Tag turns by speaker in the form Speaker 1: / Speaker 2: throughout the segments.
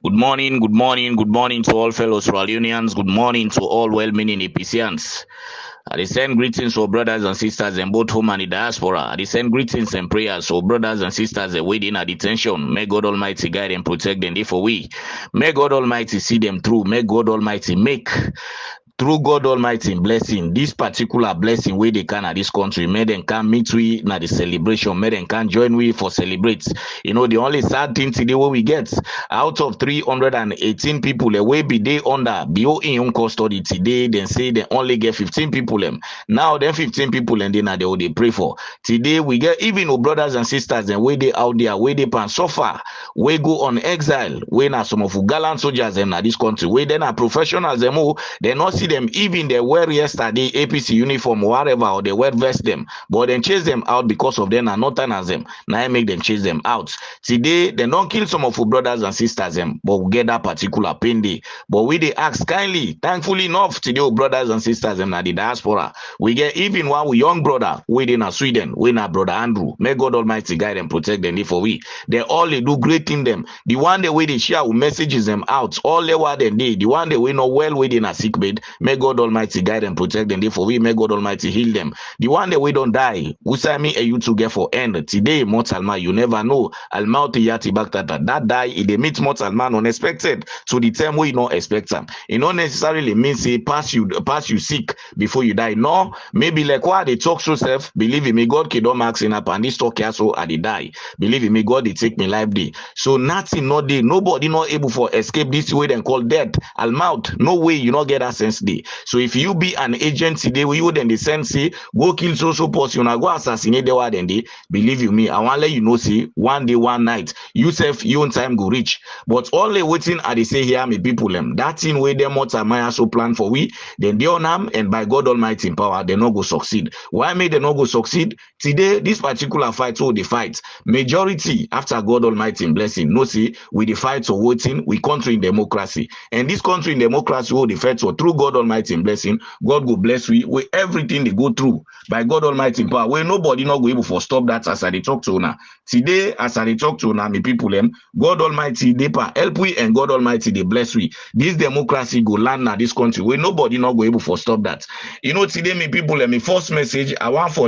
Speaker 1: Good morning to all fellow Leonians. Good morning to all well-meaning APCians. I send greetings to brothers and sisters in both home and the diaspora. I send greetings and prayers to brothers and sisters waiting at detention. May God Almighty guide and protect them. Therefore, may God Almighty see them through. May God Almighty make through God Almighty blessing, this particular blessing where they can at this country, may them can meet we na the celebration, may them can join we for celebrate. You know, the only sad thing today what we get out of 318 people away be they under BO in custody today, then say they only get 15 people them. Now then 15 people and then they pray for. Today we get even our brothers and sisters and where they out there, where they pan so far, we go on exile, when are some of gallant soldiers them na this country, where then are professionals them who they not see them even they wear yesterday APC uniform or whatever, or they wear vest them, but then chase them out because of them and not turn as them. Now I make them chase them out. Today they don't kill some of our brothers and sisters them, but we get that particular pain day. But we they ask kindly, thankfully enough today our brothers and sisters them na the diaspora. We get even one we young brother we in Sweden, we na brother Andrew. May God Almighty guide and protect them. For we they all they do great thing them. The one the way they share with messages them out, all the what they did, the one they we know well within a sick bed. May God Almighty guide and protect them. For we may God Almighty heal them. The one that we don't die, we say me and you to get for end. Today, mortal man, you never know. Almauti yati baktata. That die, if they meet mortal man unexpected. So the time we not expect them. It not necessarily means say pass you sick before you die. No, maybe like what they talk to self, believe in me, God can don't max in up and this talk here so I die. Believe in me, God they take me life day. So nothing not day, nobody not able for escape this way then called death. Almaut, no way you not get that sense day. So if you be an agent today, we would then the sense say go kill so person, go assassinate the one then they believe you me. I want to let you know say one day, one night, you self your own time go reach. But only waiting at the say here me people them. That thing where them what I so plan for we, then they on them and by God Almighty in power, they not go succeed. Why may they not go succeed? Today, this particular fight, so the fight, majority after God Almighty in blessing, no see, we the fight for voting, we country in democracy. And this country in democracy will the fight for through God Almighty in blessing, God will bless we with everything they go through by God Almighty in power. Where nobody not go able for stop that as I talk to now. Today, as I talk to now, me people them, God Almighty they help we and God Almighty they bless we. This democracy go land now this country where nobody not go able for stop that. You know, today me people them, me first message I want for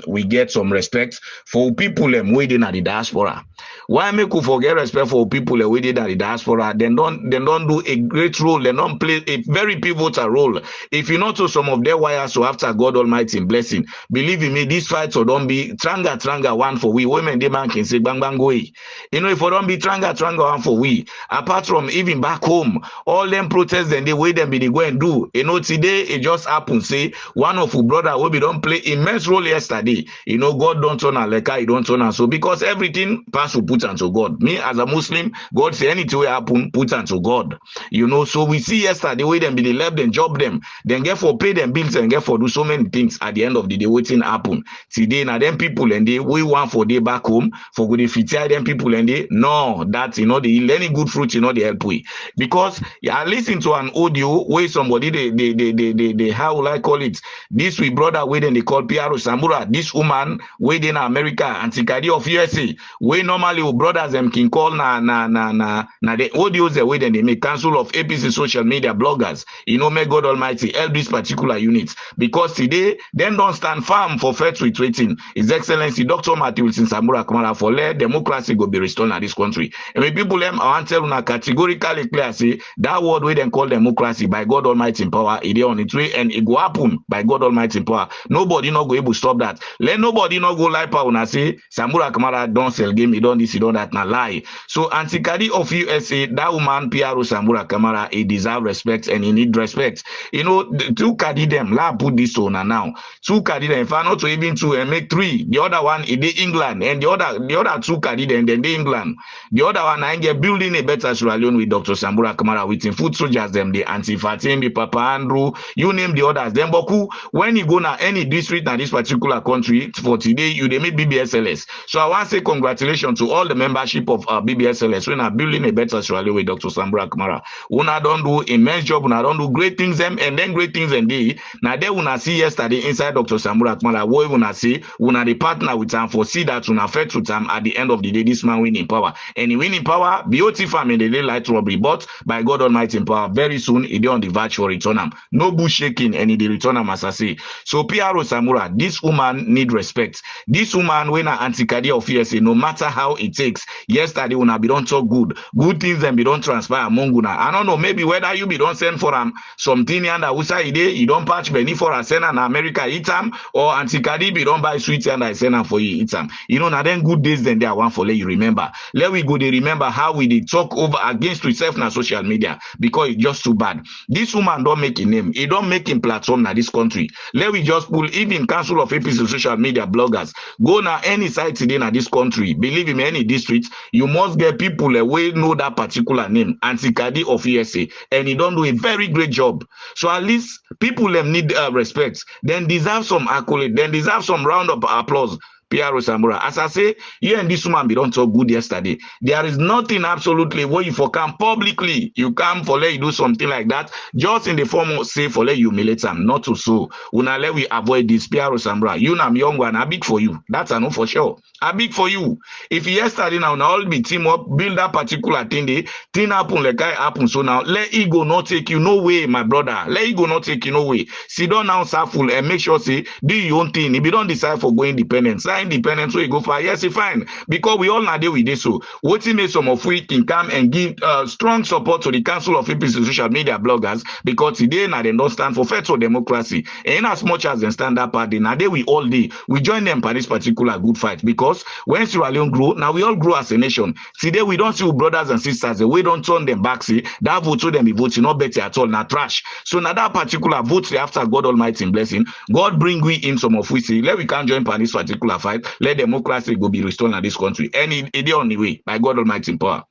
Speaker 1: we get some respect for people them waiting at the diaspora. Why make you forget respect for people waiting at the diaspora? They don't do a great role. They don't play a very pivotal role. If you know to some of their wires, so after God Almighty in blessing, believe in me, this fight so don't be tranga one for we women. They man can say bang bang go. You know, if I don't be tranga one for we. Apart from even back home, all them protests and the way them be they go and do. You know, today it just happened. Say one of your brother will be don't play immense role yesterday. You know, God don't turn a like I don't turn so because everything pass will put unto God. Me as a Muslim, God say anything will happen, put unto God. You know, so we see yesterday way them be they left them job them, then get for pay them bills and get for do so many things at the end of the day waiting happen. Today now them people and they we want for day back home for good if it's them people and they no that you know the any good fruit you know they help we because I listen to an audio where somebody they how will I call it this we brother where then they call Piaro Samura this woman where in America Antikadi of USA where normally brothers them can call na the audios the way then they make council of APC social media bloggers. You know, may God Almighty help this particular unit because today them don't stand firm for fair treating His Excellency Dr. Matthew Wilson Samura Kamara for let democracy go be restored in this country. And when people them I want to tell you categorically clear say that word we then call democracy by God Almighty in power it is on its way and it go happen by God Almighty in power. Nobody not go able to stop that. Let nobody not go lie power and say Samura Kamara don't sell game, he don't this, he don't that, na lie. So Antikadi of USA, that woman Piaro Samura Kamara, he deserve respect and he need respect. You know, the two Kadi them, la put this on now. Two Kadi them, if I not to even two and make three. The other one is the England and the other two Kadi them, then the England. The other one I get building a better Sierra Leone with Dr. Samura Kamara with him food soldiers them, the Anti-Fatim, the Papa Andrew, you name the others. Then Boku, when you go now any district in this particular country for today, you they meet BBSLS. So I want to say congratulations to all all the membership of BBSLS, when are building a better Australia with Dr. Sambura Kamara. Una don't do immense job, una don't do great things them, and then great things and they. Now they una see yesterday inside Dr. Sambura Kamara, what una see, una the partner with him for see that una affect with him at the end of the day, this man winning power. And he winning power, BOT farm in the daylight robbery, but by God Almighty in power, very soon he on the verge for return him. No bush shaking, and he return him as I say. So PRO Samura, this woman need respect. This woman when an anti-cadia of ESA, no matter how it takes. Yesterday when I be don't talk good things and be don't transpire among una. I don't know, maybe whether you be don't send for something and I say you don't patch Benny for a send and America eat them, or anti-cadia be don't buy sweets and I send them for you eat them. You know, now then good days then they are one for let you remember. Let we go they remember how we did talk over against yourself na social media because it's just too bad. This woman don't make a name, he don't make him platform na this country. Let we just pull even Council of APC social media bloggers. Go now any site today in this country. Believe in any district, you must get people away know that particular name, Anti-Kadi of ESA, and he don't do a very great job. So at least people them need respect. Then deserve some accolade. Then deserve some round of applause. PRO Samura. As I say, you and this woman be don't talk good yesterday. There is nothing absolutely where you for come publicly. You come for let you do something like that, just in the form of say for let you humiliate them. Not to so. Una let we avoid this PRO Samura. You nam young one, I big for you. That's a no for sure. I big for you. If yesterday now all be team up, build that particular thing they thing happen like I happen. So now let ego not take you no way, my brother. Let ego not take you no way. Sit down now, full and make sure say do your own thing. If you don't decide for going independent, independent, so you go for yes, fine. Because we all know that we did so. What he made some of we can come and give strong support to the Council of APC social media bloggers because today now they don't stand for federal democracy. And as much as they stand up party, now they we all day we join them for this particular good fight because when Sierra Leone grow, now we all grow as a nation. Today we don't see brothers and sisters, we don't turn them back. See that vote to them be voting not better at all, not trash. So now that particular vote after God Almighty blessing, God bring we in some of we see let we can join for this particular fight. Let democracy go be restored in this country. And it on the way by God Almighty in power.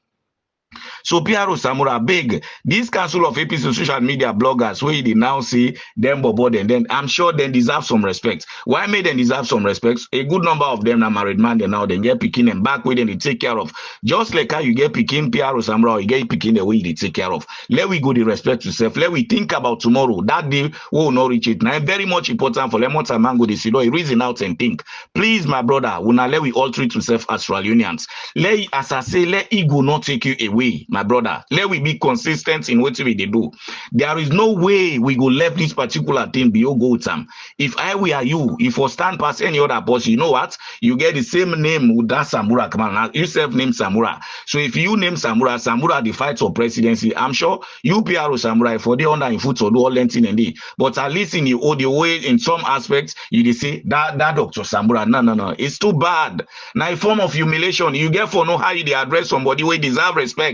Speaker 1: So PRO Samura beg this Council of APC social media bloggers where they now see them board and then I'm sure they deserve some respect. Why may they deserve some respect? A good number of them are married man, they now they get picking and back with them they take care of. Just like how you get picking PRO Samura or you get picking the way they take care of. Let we go the respect to self. Let we think about tomorrow. That day we will not reach it. Now very much important for Lemon Tamango they see a reason out and think. Please, my brother, let we all treat ourselves as Australians. Let as I say, let ego not take you away. My brother, let we be consistent in what we do. There is no way we go left this particular thing be your go time. If I were you, if you stand past any other person, you know what? You get the same name with that Samura. Come on, yourself name Samura. So if you name Samura the fight for presidency, I'm sure you PRO Samura for the under in foot or do all lentin and day. But at least in the audio way, in some aspects, you say that Dr. Samura, no, it's too bad. Now a form of humiliation, you get for know how you address somebody who deserve respect.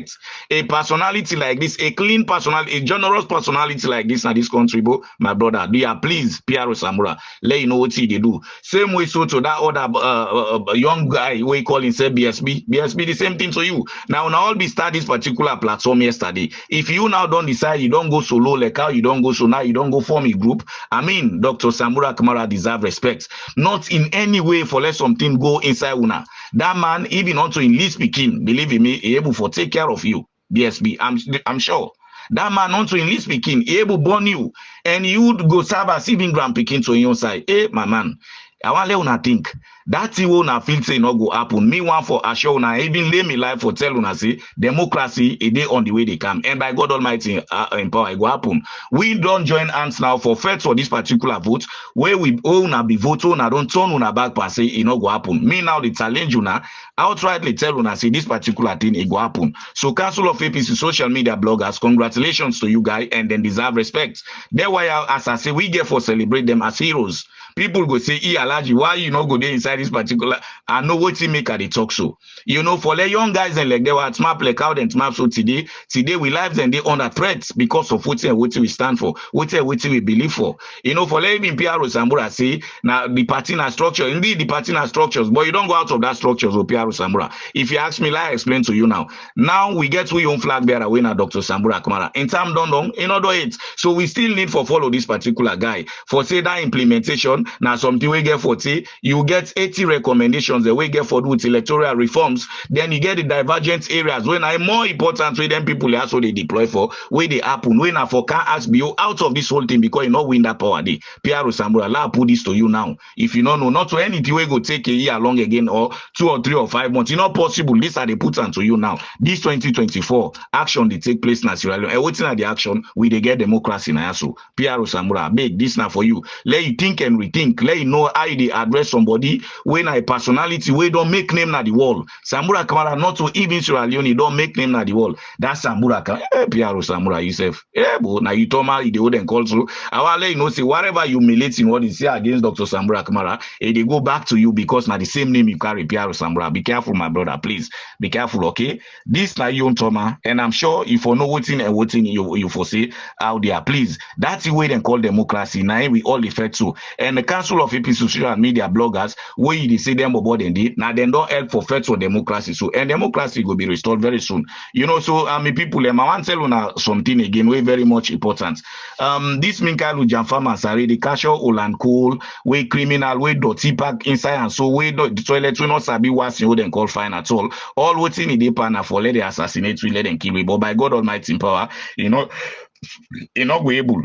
Speaker 1: A personality like this, a clean personality, a generous personality like this in this country, my brother, do you please, PRO Samura, let you know what they do. Same way so to that other young guy we call himself BSB, the same thing to you. Now all be start this particular platform yesterday. If you now don't decide you don't go solo like how you don't go so now you don't go form a group. I mean, Dr. Samura Kamara deserve respect. Not in any way for let something go inside una. That man, even onto in least speaking, believe in me, able for take care of you. BSB, I'm sure. That man onto in least speaking, able born you, and you would go serve as even grand picking to your side. Hey, my man, I want to let una think. That thing will not feel say not go happen. Me one for assure una even lay me life for tell una say democracy a day on the way they come. And by God Almighty in power it go happen. We don't join hands now for fight for this particular vote where we una be vote una don't turn una back per say it not go happen. Me now the challenge una outrightly tell una say this particular thing it go happen. So Council of APC social media bloggers, congratulations to you guys and then deserve respect. That's why as I say we get for celebrate them as heroes. People go say, Alaji, why you not go there inside this particular? I know what he make at the talk show. You know, for the young guys and like they were smart like out and smart so today we lives and they under threats because of what we stand for, what we believe for. You know, for even PRO Samura say now the party na structure, indeed the party na structures, but you don't go out of that structures of PRO Samura. If you ask me, like I explain to you now. Now we get to your own flag bearer winner, Dr. Samura Kamara. In time done, in other words, so we still need for follow this particular guy for say that implementation. election. Now something we get 40, you get 80 recommendations the way get for with electoral reforms. Then you get the divergent areas when are more important way than people also they deploy for where they happen. When I for can't ask you out of this whole thing because you not win that power day. Pierre Sambura, I'll put this to you now. If you don't know, not to anything we go take a year long again or 2 or 3 or 5 months. It's not possible. These are the put on to you now. This 2024 action they take place in Sierra Leone. And waiting at the action, we they get democracy now. So Pierre Sambura, big this now for you. Let you think and rethink. Let you know how they address somebody when a personality we don't make name na the wall. Sambura Kamara not to even Sierra Leone don't make name na the wall. That's Sambura Kamara. Pierre Sambura yourself. But now you told me the old and call so. I will let you know say whatever you humiliating what is here against Dr. Sambura Kamara, they go back to you because now the same name you carry Pierre Sambura. Be careful, my brother, please. Be careful, okay? This na you Toma, and I'm sure if you know what's in and what's in you foresee out there, please. That's the way they call democracy. Now we all refer to. And the Council of APC social media bloggers, where they say them about them did, now they don't help for federal democracy. So and democracy will be restored very soon. You know, so people I want to tell you something again, way very much important. This Minkalu Janfama Sari, the casual Olan cool, way criminal, way dirty pack inside and so way the toilet will not sabi what's you then call fine at all. All what's in the partner for let the assassinate, we let them kill we, but by God Almighty in power, you know, we able.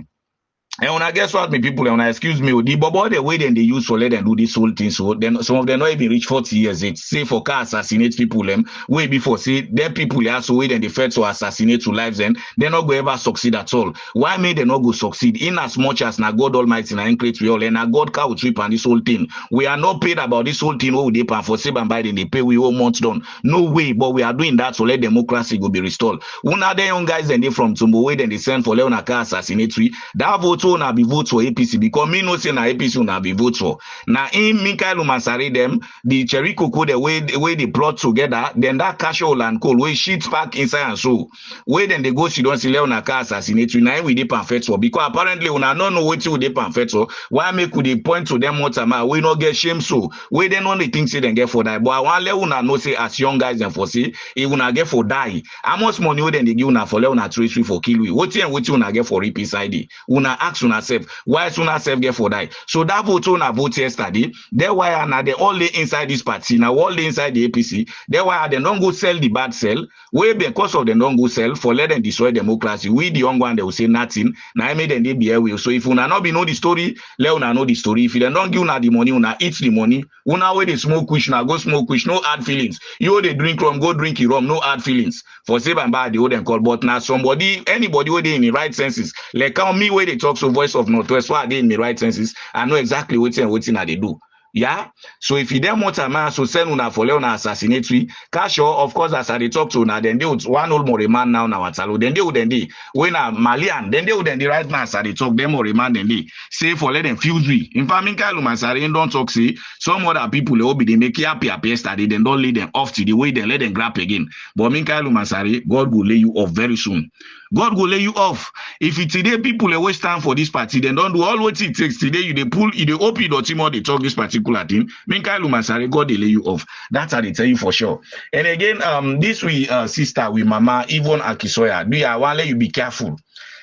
Speaker 1: And when I guess what me people, when I excuse me, the bobo the way then they use for let them do this whole thing. So then some of them not even reach 40 years. It's say for car assassinate people them way before say their people they also way then they fed to assassinate to lives and they're not going to ever succeed at all. Why may they not go succeed? In as much as now God Almighty na create we all and now God can trip on this whole thing. We are not paid about this whole thing. Oh, they pay for save and Biden they pay we all months done. No way, but we are doing that so let democracy go be restored. One of the young guys and they from Tumbo way then they send for Leone car assassinatory. That vote na be vote for APC because me no say na APC na be vote for. Now in Minkalu Masari them the cherry cocoa the way they plot together then that casual and coal way shit pack inside and so way then they go she don't see Leone car assassinatory now we dey perfect for because apparently una no know wetin we dey perfect for. Why make we dey point to them more time we no get shame so we then only think say them get for die but I want let una know say as young guys and for say if una get for die how much money we then they give una for let una treasury for kill we wetin una get for APC ID una ask una self why una self get for die so that vote una vote yesterday then why na they all lay inside this party now all lay inside the APC then why they don't go sell the bad sell way because of them don't go sell for let them destroy democracy we the young one they will say nothing now I made them they be away so if una not be know the story let una know the story if you don't give una the money una eat the money una way they smoke wish now go smoke wish no hard feelings you they drink rum go drink rum no hard feelings for save and buy the old and call but now somebody anybody where they in the right senses like how me where they talk so voice of Northwest why are they in the right senses I know exactly what they do. Yeah, so if you don't want a man, so send una for Leone assassinatory. Cash of course, as I talk to now, then they would one old more man now now at then they would then they when a Malian, then they would then the right now as I talk them more man then they say for let them fuse we. In fact, Minkalu Masari don't talk say some other people they will be they make happy study, then don't lead them off to the way they let them grab again. But Minkalu Masari, God will lay you off very soon. God will lay you off. If it today people always stand for this party, then don't do all what it takes today. You they pull, you they open your team or they talk this particular thing. Minkalu Masari, God they lay you off. That's how they tell you for sure. And again, this we sister with Mama Yvonne Akisoya. Do you I want let you be careful?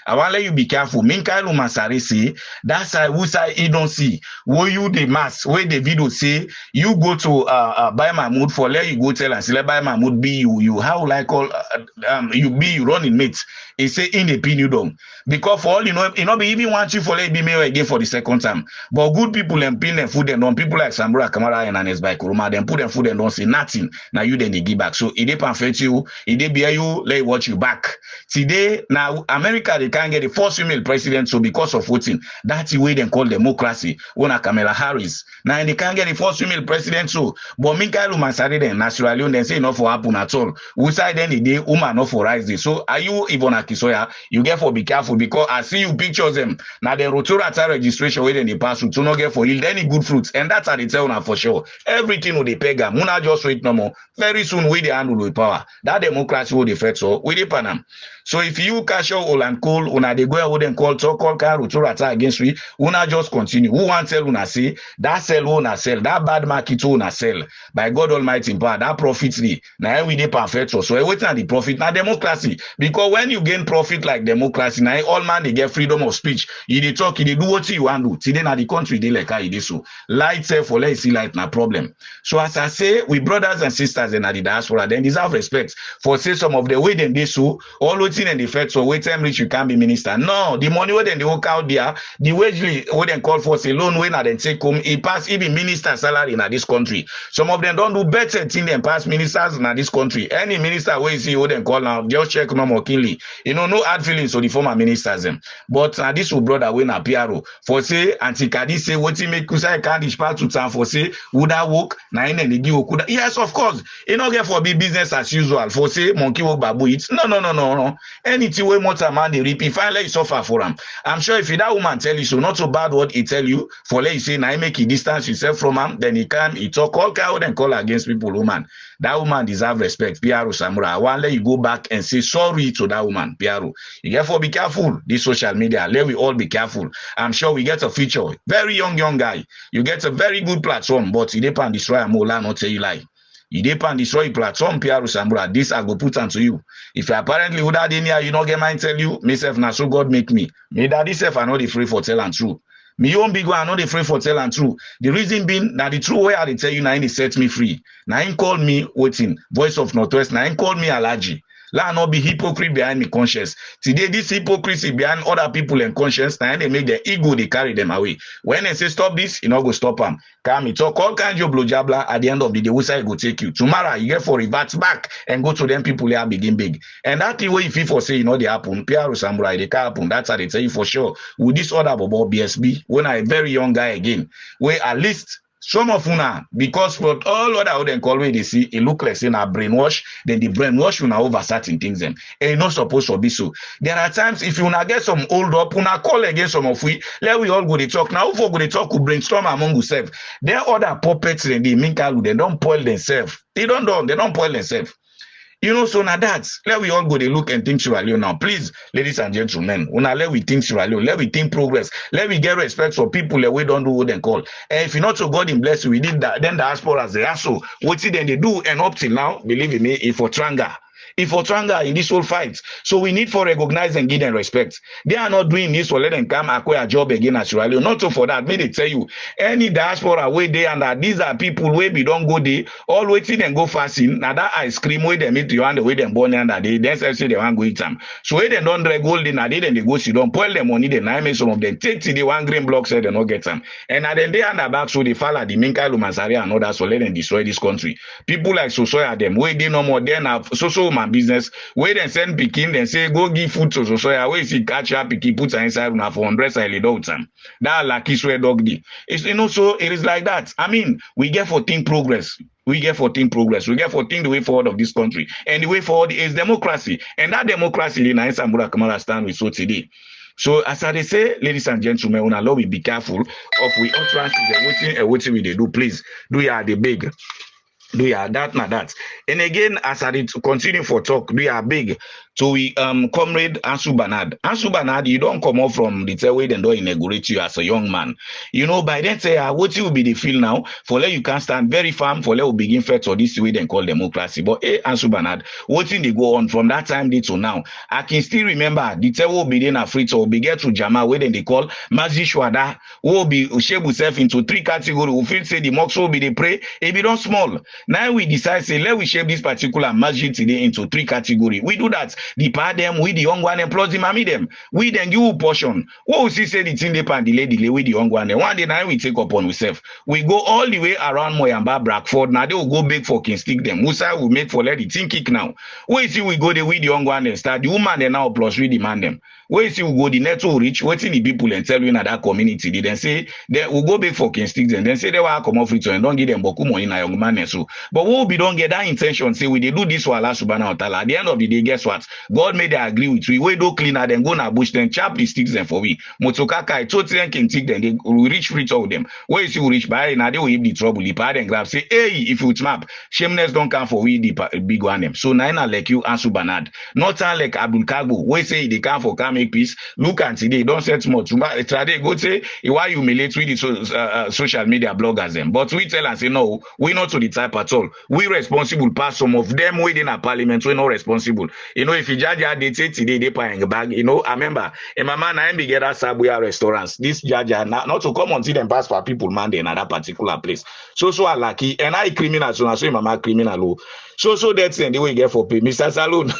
Speaker 1: I want let you be careful. Minkalu Masari say that's who say you don't see. Where you the mass where the video say you go to buy Mahmoud for let you go tell and say let buy Mahmoud be you how like all you be you running mates. He say in the pinudom because for all you know be even want you for let be mayor again for the second time. But good people and pin them food and don't people like Sambura Kamara and Anes by Kuruma them put them food and don't say nothing. Now you then they give back. So it depends affect you, it they bear you, let watch you back. Today now America they can't get the first female president, so because of voting, that's the way they call democracy. Una Kamala Harris. Now they can't get the first female president, so but Minkalu Masari then Sierra Leone then say not for happen at all. We say then the day woman not for rise day. So are you Yvonne Akisoya? You get for be careful because I see you pictures them. Now the Rotorata registration where they pass to not get for yield any good fruits, and that's how they tell now for sure. Everything will they peg them. Muna just wait no more. Very soon we they handle with power. That democracy will defect so we they panam. So if you cash out all and coal
Speaker 2: call, una they go out and call, talk call car to attack against we, una just continue. Who want tell una say that sell una sell, that bad market una sell. By God Almighty in power, that profit now we dey perfect. So waiting at the profit now democracy. Because when you gain profit like democracy, now all man they get freedom of speech. You dey talk, you dey do what you want to do. Today now the country they like how you dey so. Light for let's see light na problem. So as I say, we brothers and sisters in the diaspora, then deserve respect for say some of the way them they so all waiting and effect so wait time rich you can't be minister. No, the money where then they work out there, the wage what they call for say loan when they take home, it pass even minister salary in this country. Some of them don't do better thing than pass ministers in this country. Any minister where you see what they call now, just check no more keenly. You know, no hard feelings for the former ministers them. But this will brother when a PRO for say anti-Kadi say what he make Kusai can't dispatch to town for say would that work? Yes, of course. You know, get for be business as usual. For say monkey will babu it. No. Anything way more man they repeat. Finally, you suffer for him. I'm sure if that woman tell you so, not so bad what he tell you. For let you say now make he distance yourself from him, then he come, he talk all kind and call against people. Woman, that woman deserve respect. PRO Samurai. I want let you go back and say sorry to that woman. PRO. You therefore be careful. This social media. Let we all be careful. I'm sure we get a future. Very young guy. You get a very good platform, but he depend destroy a mola, not tell you lie. You depend destroy platform, PRO Samurai. This I go put onto you. If you apparently without any you not get mine tell you, myself now so God make me. Me that this self I know the free for tell and true. Me own big one, I know the free for tell and true. The reason being that the true way I tell you now he set me free. Now he called me waiting, voice of Northwest. Now he called me allergy. Let not be hypocrite behind me conscience. Today, this hypocrisy behind other people and conscience, now they make their ego, they carry them away. When they say stop this, you know go stop them. Come, talk all kinds of blowjabla. At the end of the day, which side go take you? Tomorrow, you get for revert back and go to them people they are begin big. And that the way if you for say, you know, they happen, PRO Samurai, they can't happen. That's how they tell you for sure. With this other about BSB, when I a very young guy again, where at least some of una, because for all other they call way they see, it look like saying a brainwash, then the brainwash una over certain things them. And it's not supposed to be so. There are times if you una get some old up, una call against some of we, let we all go to talk. Now, if we go to talk, we brainstorm among ourselves. There are other puppets and they mingle, they don't spoil themselves. They don't spoil themselves. You know, so now that's let we all go to look and think Sierra Leone now. Please, ladies and gentlemen, let we think Sierra Leone, let we think progress, let we get respect for people that we don't do what they call. And if you not so God in bless you, we did that, then the diaspora they also what then they do, and up till now, believe in me, if for Tranga. If for Tranga in this whole fight. So we need for recognize and give them respect. They are not doing this for let them come acquire a job again at Sierra Leone. Not so for that. May they tell you any diaspora way they and that these are people where we don't go there, all waiting and go fasting. Now that ice cream way they meet you and the way them born and that they then say they want to go eat them. So when they don't drag gold in a day, then they go see don't spoil them money, then I make some of them take to the one green block said they not get them. And then they and back so they fall at the Minka Lumasaria and others so let them destroy this country. People like Sosoya them way they no more then have so business where they send Pekin then say go give food to Sosoya where see catch up Pekin put inside una for 100 side time. That lucky swear dog day. It's you know so it is like that. I mean we get for think progress. We get for think progress. We get for think the way forward of this country. And the way forward is democracy. And that democracy in Sambura Kamara stand with so today. So as I say, ladies and gentlemen, on allow we be careful of we utterance the waiting we they do. Please do ya the big. Do ya that. And again, as I did continue for talk, do ya big. So we comrade Ansu Bernard. Ansu Bernard, you don't come out from the way they don't inaugurate you as a young man. You know, by then say what will be the feel now for let you can stand very firm for let you begin first or this way they call democracy. But Ansu Bernard, what thing they go on from that time to now? I can still remember the tell will be then afraid to be get to Jama where then they call Mazi Shwada will be shape himself into 3 categories. We feel say the mocks will be the prey, it be don't small. Now we decide say let we shape this particular masjid today into 3 categories. We do that. The part them with the young one and plus the mommy them. We then give you portion. What we see say the thing they pan delay with the young one. And one day now we take upon ourselves. We go all the way around Moyamba, Bradford. Now they will go big for King Stick them. Musa will make for let the thing kick now. We see we go there with the young one and start. The woman they now plus we demand them. We see we go the net to reach. Waiting the people and tell you in that community. They then say they will go big for King Stick and then say they will come off it and don't give them boku money na young man and so. But we don't get that intention. Say we they do this for Allah subhanahu wa ta'ala. At the end of the day, guess what? God made them agree with we. We do cleaner, then go na bush, then chop the sticks them for we. Motokaka, totally can take them, they will reach free of them. Where is you reach by now they will have the trouble. The part and grab say, hey, if you map, shameless don't come for we the big one them. So Naina like you answer Bernard. Not like Abdul Kagu, we say they come for come make peace. Look and today, don't set much. Today go say why you humiliate with the social media bloggers them. But we tell and say no, we not to the type at all. We responsible pass some of them within a parliament, we not responsible. You know, if you judge they say today they paying bag, you know, I remember in my man I am get at Sabuya restaurants. This judge not to come until them pass for people man in that particular place. So are lucky and I criminal so I say mama criminal. So that's the way you get for pay. Mr. Saloon.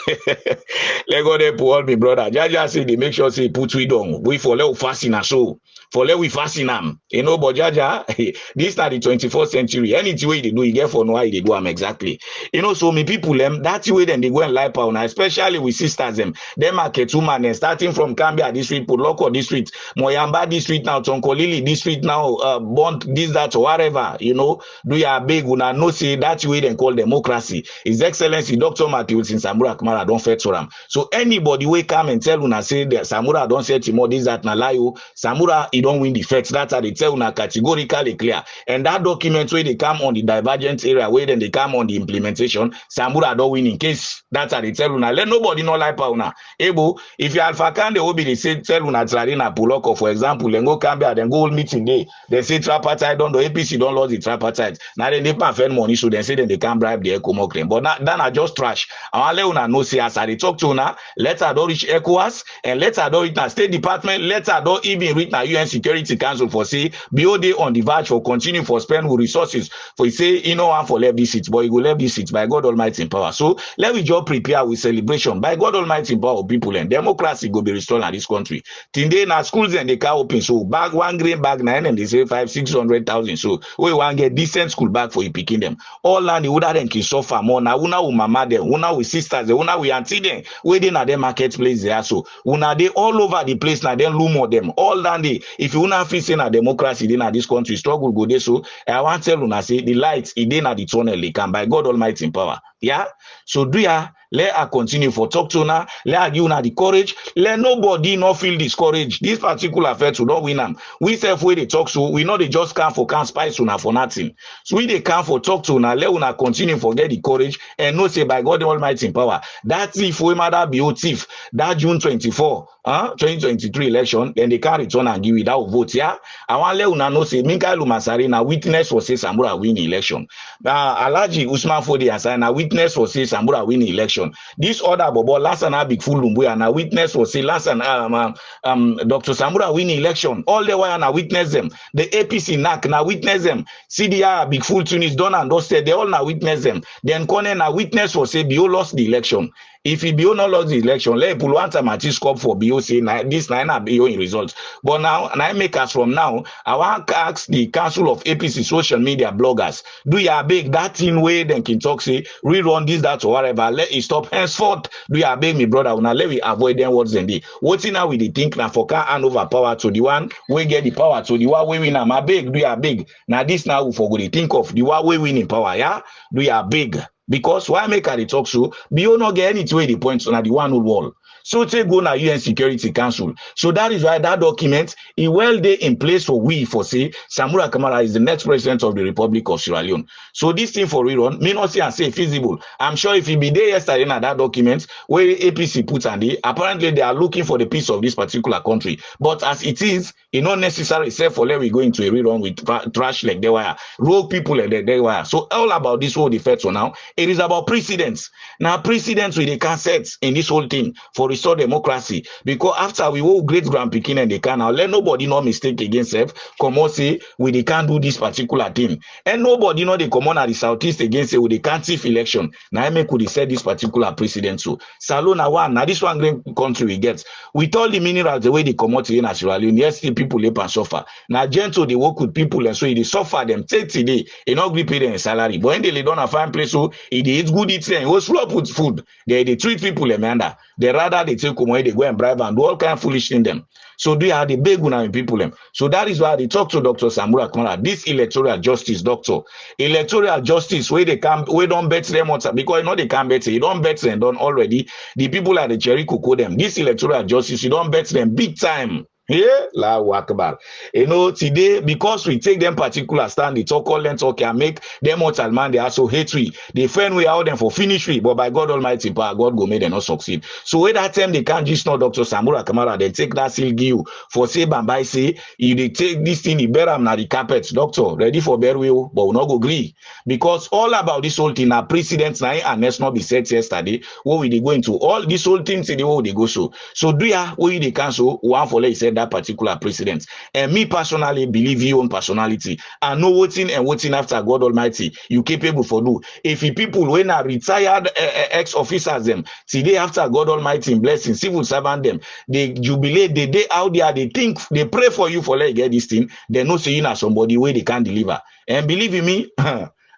Speaker 2: Let go there for all me brother. Jaja say they make sure say put we down. We for let fascina so. For let we fascinam. You know, but Jaja, this is not the 21st century. Anything way they do, you get for no why they do them exactly. You know, so many people them that's the way then they go and lie pound, especially with sisters them. Them are Ketuman and starting from Cambia district, Puloko district, Moyamba district now, Tonkolili district now, Bond this, that, or whatever, you know, do you big una no say that's the way they call democracy. His Excellency Dr. Matthew in Samura Kamara don't fet for them. So anybody will come and tell una say that Samura don't say Timo this that na lie. Samura he don't win the facts. That's how they tell una categorically clear. And that document where they come on the divergent area, where then they come on the implementation, Samura don't win in case that's how they tell una. Let nobody know like una. Ebo, if you Alpha Can they will be they say tell una Trarina Puloko, for example, then go Cambia, then go meeting day. They say tripartite don't the APC don't lose the tripartite. Now then they pay fair money, so they say then they can't bribe the ECOMOC. But that are just trash. I want let una know say as I talk to una, let her don't reach ECOWAS and let her don't reach na State Department, let her don't even reach na UN Security Council for say BOD on the verge for continue for spend with resources for say you know one for left this seat, but you go left this seat by God Almighty in power. So let we just prepare with celebration by God Almighty in power of people and democracy go be restored in this country. Today na schools and they can open so bag one green bag 9 and they say 500,000-600,000. So we want get decent school bag for you picking them. All land the other than can suffer more now. Una with mama them, una with sisters them, una with auntie them, waiting at the marketplace there. So una they all over the place now, then lumo them. All down there. If you una feel saying a democracy then at this country, struggle go there. So I want to tell una say the lights it then at the tunnel they can by God Almighty in power. Yeah. So do ya let her continue for talk to her, let her give her the courage, let nobody not feel discouraged. This particular affair to don't win them. We self way they talk so we know they just can't spice una for nothing. So we they can't for talk to una, let una continue for get the courage and no say by God the Almighty in power. That if we matter be thief that June 24, 2023 election, then they can't return and give without vote. Yeah. I want let una know say Minka Lumasari na witness for say Samura win the election. Alaji Usman Fodi assign a witness for say Samura win the election. This order bobo last and a big full lumbu and a witness for say last and Dr. Samura win the election. All the while na witness them. The APC NAC na witness them. CDR big full tunis done and dusted. They all na witness them. Then Kone na witness for say Bio lost the election. If Bio not lost the election, let pull one time at scope for Bio say this nine are Bio in results. But now and I make us from now. I want to ask the Council of APC social media bloggers. Do you beg that in way then can talk say rerun this that or whatever? Let it stop henceforth. Do you beg me brother? Now let we avoid them words and the what's in now with the think now for can hand over power to the one we get the power to the one we win. I beg. Do you beg? Now this now we forgot to think of the one we win in power. Yeah. Do you beg? Because why make her talk so? Bio not get any way the points on the one wall. So take go na UN Security Council. So that is why that document is well there in place for we for say Samura Kamara is the next president of the Republic of Sierra Leone. So this thing for rerun may not say and say feasible. I'm sure if he be there yesterday na that document where APC put and they apparently they are looking for the peace of this particular country. But as it is, it's not necessary except for let we go into a rerun with trash like they were, rogue people like they were. So all about this whole defense for now. It is about precedents. Now precedents with the concepts in this whole thing for restore democracy. Because after we will great grand picking and they can now let nobody no mistake against self come on say we they can't do this particular thing. And nobody know they come on at the southeast against say we they can't see election. Now I make could say this particular precedent so Salona one now this one great country we get. With all the minerals the way they come out in Sierra Leone, yes, the people live and suffer. Now gentle they work with people and so they suffer them take today. They not agree pay them salary. But when they don't have fine place, so it is good eating and was flop with food. They treat people emanda. They rather they take away, they go and bribe and do all kind of foolish in them. So they are the big one people them. So that is why they talk to Dr. Samura Kamara. This electoral justice, doctor. Electoral justice where they can we don't bet them on because you know they can't bet you don't bet them done already. The people at the Cherry Cocoa them. This electoral justice, you don't bet them big time. Yeah, la wakbar. You know, today, because we take them particular stand, they talk all and talk and make them mortal man, they are so hatred. They find way out them for finish it, but by God Almighty power, God go make them not succeed. So when that time they can't just know Dr. Samura Kamara, they take that seal give for say Bambai say, if they take this thing, he bear am na the carpet, doctor, ready for burial, but we not go agree. Because all about this whole thing, now precedents now and let's not be set yesterday, what will they go into? All this whole thing today, what will they go so? So do ya, what they cancel, one for let's say that particular precedent. And me personally believe your own personality and know waiting and waiting after God Almighty you capable for do. If you people when are retired ex-officers them today after God Almighty in blessing civil servant them they jubilate the day out there they think they pray for you for let get this thing they know saying as somebody where they can deliver and believe in me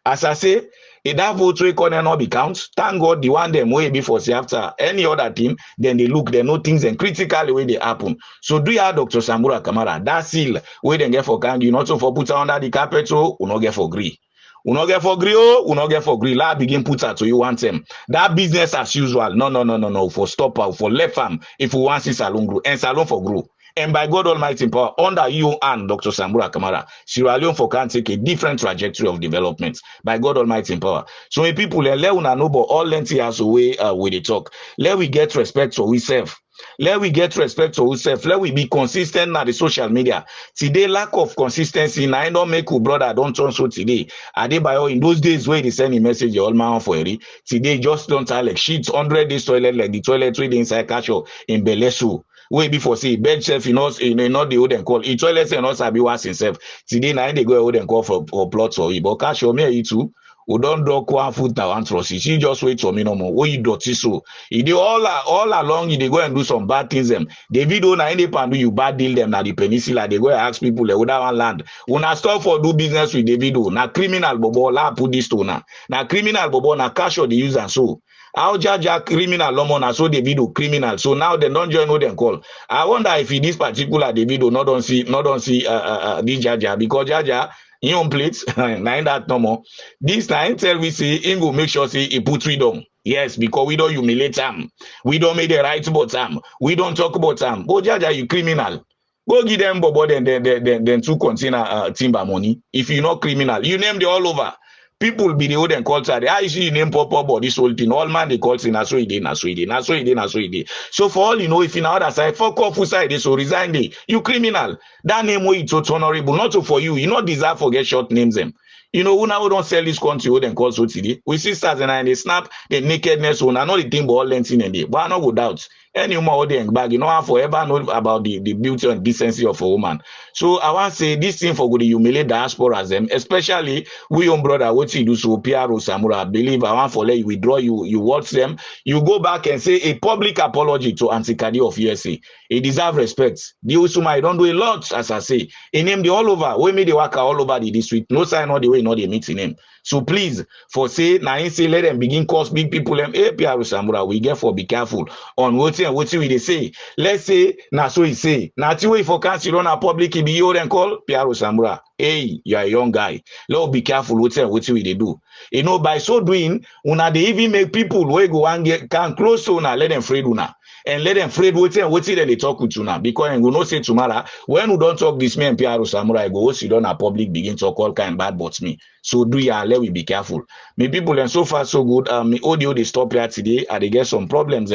Speaker 2: as I say if that vote rate not be count, thank God the one them way before say after any other team, then they look, they know things and critically way they happen. So do you have Dr. Samura Kamara, that seal where they get for can you not so for put under the carpet so we not get for gree. We not get for gree, we not get for gree. La begin put out to you want them. That business as usual. No. For stop out, for left arm, if we want see salon grow and salon for grow. And by God Almighty power, under you and Dr. Samura Kamara, Sierra Leone for can take a different trajectory of development. By God Almighty power. So when people let una know but all lengthy as away with the talk. Let we get respect for ourselves. Let we get respect to ourselves. Let we be consistent na the social media. Today, lack of consistency, na I don't make you brother don't turn so today. Adebayo, in those days where they send a message, all man for it. Today, just don't tell like shit 100 days toilet like the toilet trade inside Kasho in Belesu. Way before say bed shelf not the old and call it toilet and not sabi was himself. Today now they go old and call for plots for it. But Kasho me too. We don't do one foot now and trust it. She just wait for me no more. What you dirty so? If they all along, they go and do some bad things them. The video na any pan do you bad deal them na the peninsula. They go and ask people they would have land. When I stop for do business with the video, na criminal bobo la put this to na. Na criminal bobo na cash or the use and so. How Jaja criminal lomo na so the video criminal. So now they don't join who them call. I wonder if in this particular the video not don't see this Jaja because Jaja in on plates, nine that no more. This time tell we say he go make sure say he put freedom. Yes, because we don't humiliate him. We don't make the right about him. We don't talk about him. Go Jaja, you criminal. Go give them bobo then 2 container timber money. If you're not criminal, you name the all over. People be the old and culture. I see you name pop but this whole thing. All man they call say na so it. So for all you know, if in other side, fuck off side, so resign they. You criminal. That name way it's honorable, not so for you. You not deserve for get short names them. You know, we now don't sell this country, we then call so today. We sisters and they snap the nakedness on. I know the thing but all length in day. But I no go doubt. Any woman they bag, you know, I forever know about the beauty and decency of a woman. So I want to say this thing for good humiliate diaspora as them, especially we own brother, what you do so Piaro Samura, believe I want for let you withdraw you watch them, you go back and say a public apology to Antikadi of USA. He deserve respect. The Usuma don't do a lot, as I say. He named the all over, we made the worker all over the district. No sign all the way, not the meeting him. So please, for say, now he say let them begin cause big people them. Hey, Piaro Samura, we get for be careful on what we they say. Let's say, now so he say, now two way for cancel on a public he be you and call Piaro Samura. Hey, you're a young guy. Let's be careful what we they do. You know, by so doing, una they even make people where go and get can close to una, let them afraid una. And let them afraid what they talk with you now. Because we no say tomorrow, when we don't talk this man Piaro Samura, go sit down a public begin to talk all kind bad about me. So do ya let we be careful. Me people and so far so good. Me audio they stop here today. I they get some problems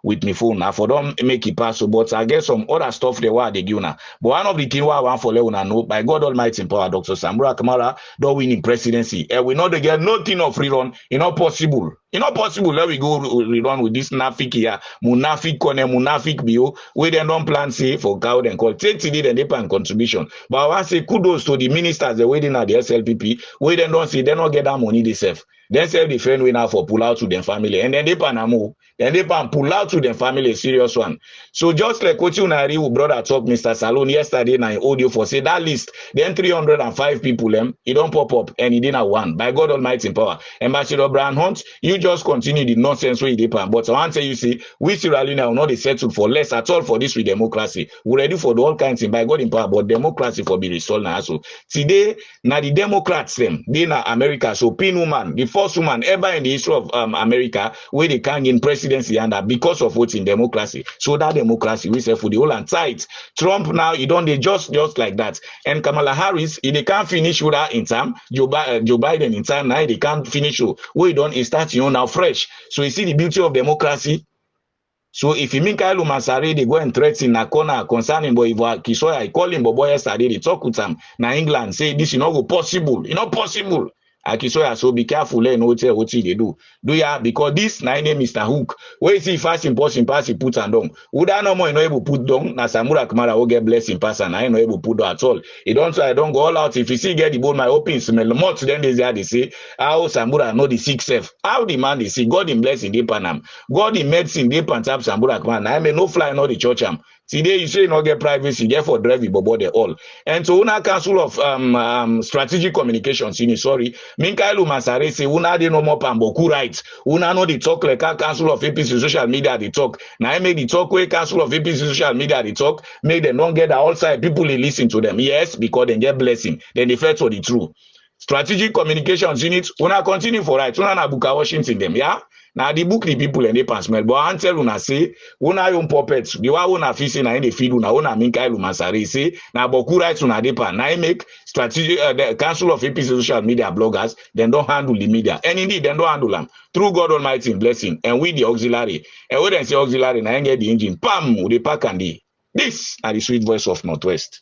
Speaker 2: with me phone now for them make it pass. But I get some other stuff they were they give now. But one of the things I want for Leone know by God Almighty in power, Dr. Samura Kamara don't win in presidency. And we know they get nothing of rerun. It's not possible. It's not possible. Let we go rerun with this nafik here. Munafik kone munafik bio. We then don't plan say for God and call. Take today the NEPA contribution. But I want to say kudos to the ministers the waiting at the SLPP. We then don't see they don't get that money themselves. Then self-defense winner for pull out to them family. And then they panamo. Then they pan pull out to them family, serious one. So just like what you Nari who brother talk Mr. Salone yesterday na audio for say that list, then 305 people it don't pop up and it didn't one. By God Almighty in power. Ambassador Brian Hunt, you just continue the nonsense way they pan. But I want to say you see, we Sierra Leone will not be settled for less at all for this with democracy. We're ready for the all kinds of by God in power, but democracy for be restored now. So today, now the Democrats them, they na America. So pin woman, the first woman ever in the history of America where they can gain presidency under because of voting democracy. So that democracy we say for the whole and tight. Trump now he don't they just like that. And Kamala Harris, if they can't finish with her in time, Joe Biden in time now they can't finish. We don't start now fresh. So you see the beauty of democracy. So if you mean Kailu Masari, they go and threaten na corner concerning boy Kisoya, I call him boy yesterday, they talk with him na England, say this is not possible, it's not possible. Akisoya, so be careful, and what they do. Do ya because this na name Mr. Hook. Where is he fast in pass he put and down. Would I no more no able put down? Na Samura Kamara will get blessing pass and I no able put down at all. It don't I don't go all out. If you see get the ball my open smell more to them they say how Samura know the 6F. How the man they see God in blessing they panam. God in medicine they pan tap Samura Kamara. I may no fly no the church am. Today you say not get privacy, therefore drive it bobo they all. And so una Council of Strategic Communications, sorry, Minkailu Masare say una de no more pamboku right. Una no the talk like Council of APC social media they talk. Now I make the talk where Council of APC social media they talk, make them don't get the outside people they listen to them. Yes, because they get blessing. Then they fight for the truth. Strategic Communications Unit, una continue for right. Una na Buka Washington them, yeah? Now the book the people and they pan smell. But I tell una say, una yung puppets, the one una fisi na in the feed una Minkailu Masare say, na boku right una de pan. Now I make strategic the Council of APC social media bloggers, then don't handle the media. And indeed, then don't handle them. Through God Almighty in blessing. And with the auxiliary. And when they say auxiliary, na get the engine, pam, with the pack and the. This are the sweet voice of Northwest.